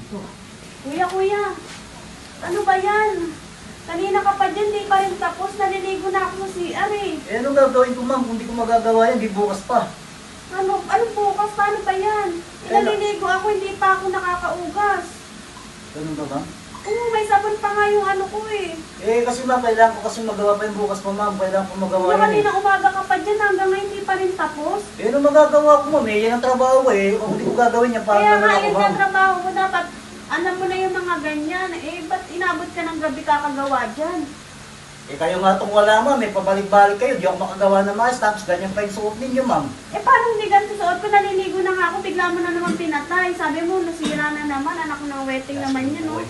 Kuya, ano ba yan? Kanina ka pa dyan, di pa rin tapos. Naliligo na ako sa CR eh. Eh, anong gagawin ko, ma'am? Kung di ko magagawa yan, di bukas pa. Ano bukas? Paano ba yan? Naliligo ako, hindi pa ako nakakaugas. Ganun ba, ma'am? Oo, may sabon pa nga yung ano ko eh. Eh, kasi ma'am, kailangan ko kasi magawa pa yung bukas pa, ma'am. Kailangan ko magawa Yung yan eh. kanina umaga ka pa dyan, hanggang ngayon hindi pa rin tapos. Eh, anong magagawa ko, ma'am? Eh, yan ang trabaho ko eh. Kung di ko gagawin yan, paano Kaya naman nga, ako, yun ma'am? yung trabaho mo dapat. Alam mo na yung mga ganyan. Eh, ba't inabot ka ng gabi kakagawa dyan? Eh, kayo nga itong wala, ma'am. Eh, pabalik-balik kayo. Di ako makagawa ng maayos. Tapos ganyan pa yung suot ninyo, ma'am. Eh, paano hindi ganito suot ko? Naliligo na nga ako, bigla mo na naman pinatay. Sabi mo, nasira na naman, anak ng wedding naman yan, no?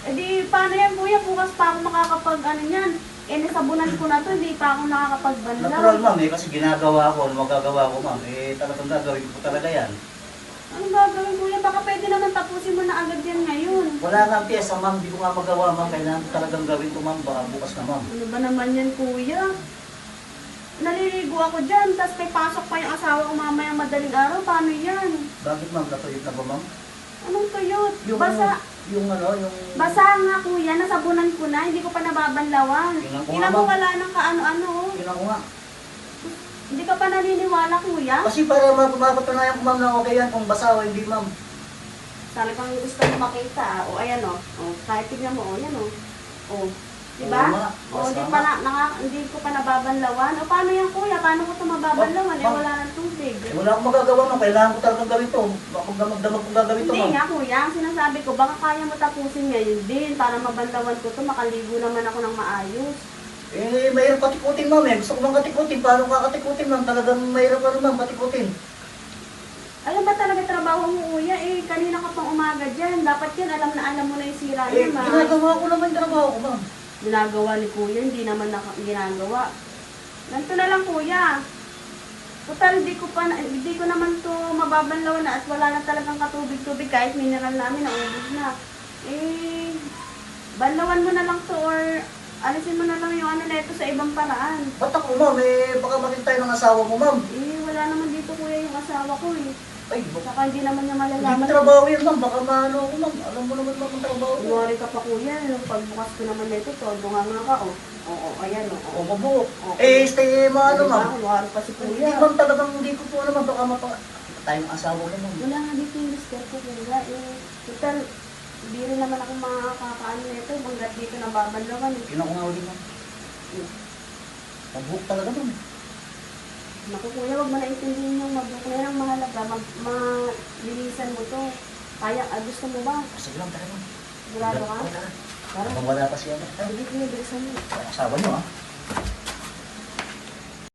Eh di, paano yan, kuya? Bukas pa ako makakapag, ano yan? Eh, nasabunan ko na to, hindi pa ako nakakapagbanlaw. Natural, ma'am. Eh, kasi ginagawa ko. Ano magagawa ko, ma'am? Eh, talagang gagawin ko talaga yan. Anong gagawin, kuya? Baka pwede naman tapusin mo na agad yan ngayon. Wala nga piyesa, ma'am. Di ko nga magawa, ma'am. Kailangan ko talagang gawin ko, ma'am. Baka bukas na, ma'am. Ano ba naman yan, kuya? Naliligo ako dyan, tapos may pasok pa yung asawa ko mamaya madaling araw. Paano yan? Bakit, ma'am? Natuyot na ba, ma'am? Anong tuyot? Yung, Basa. yung ano, yung... Basa nga, kuya. Nasabunan ko na. Hindi ko pa nababanlawan. Tingnan ko nga, Tingnan mo ma'am. wala ng kaano-ano. oh. Yun ako nga. Hindi ka pa naniniwala, kuya? Kasi para mapapatunayan ko, ma'am, na okay yan kung basa o hindi, ma'am. Talagang gusto mo makita. O, ayan o. O, kahit tignan mo, o, yan o. O, diba? Oo nga, O, basa hindi, nga. pa hindi ko pa nababanlawan. O, paano yan, kuya? Paano ko ito mababanlawan? Eh, Ma'am. wala ng tubig. Eh, wala akong magagawa, ma'am. Kailangan ko talagang gawin to. Magdamag kong gagawin to, Hindi ma'am. nga, kuya. Ang sinasabi ko, baka kaya mo tapusin ngayon din para mabanlawan ko ito. Makaligo naman ako ng maayos. Eh, mahirap katikutin, ma'am. Eh. Gusto ko bang katikutin. Paano kakatikutin, ma'am? Talagang mahirap ano, ma'am, katikutin. Alam ba talaga trabaho mo, kuya? Eh, kanina ka pang umaga dyan. Dapat yan, alam mo na yung sira Eh, niya, ma. ginagawa ko naman yung trabaho ko, ma'am. Ginagawa ni kuya, hindi naman ginagawa. Ganito na lang, kuya. Total, hindi ko naman to mababanlaw na at wala na talagang katubig-tubig kahit mineral namin, naubos na. Eh, banlawan mo na lang to or alisin mo na lang yung ano na ito sa ibang paraan. Ba't ako, ma'am? Eh, baka makintay ng asawa mo, ma'am. Eh, wala naman dito, kuya, yung asawa ko eh. Ay, baka Saka hindi naman niya hindi ko malalaman. trabaho yan, ma'am. Baka maano ako, ma'am. Alam mo naman, ma'am, ang trabaho ko. Iwari ka pa, kuya. Yung pagbukas ko naman na ito, todo nga ka, oh. Oo, ayan, oh. O, mabuo. Eh, stay, maano, ma'am. Iwari pa si Hindi, kuya. ma'am, talagang hindi ko po naman. Baka tayo ng asawa ko, ma'am. Wala nga dito yung mister ko, kuya. Eh, total, hindi rin naman ako makakaano na ito. Hanggat dito nababanlawan. Eh. Yun ako nga ulit, ma'am. Mabuhok talaga, ma'am. Naku, kuya, wag mo na intindihin yung mabuk na yan ang mahalaga. Malinisan mo to. Kaya, gusto mo ba? Sige lang, tara, ma'am. Sigurado ka? Tara. Tara. Habang wala pa siya. Sige, kuya, bilisan mo. Asawa niyo, ah.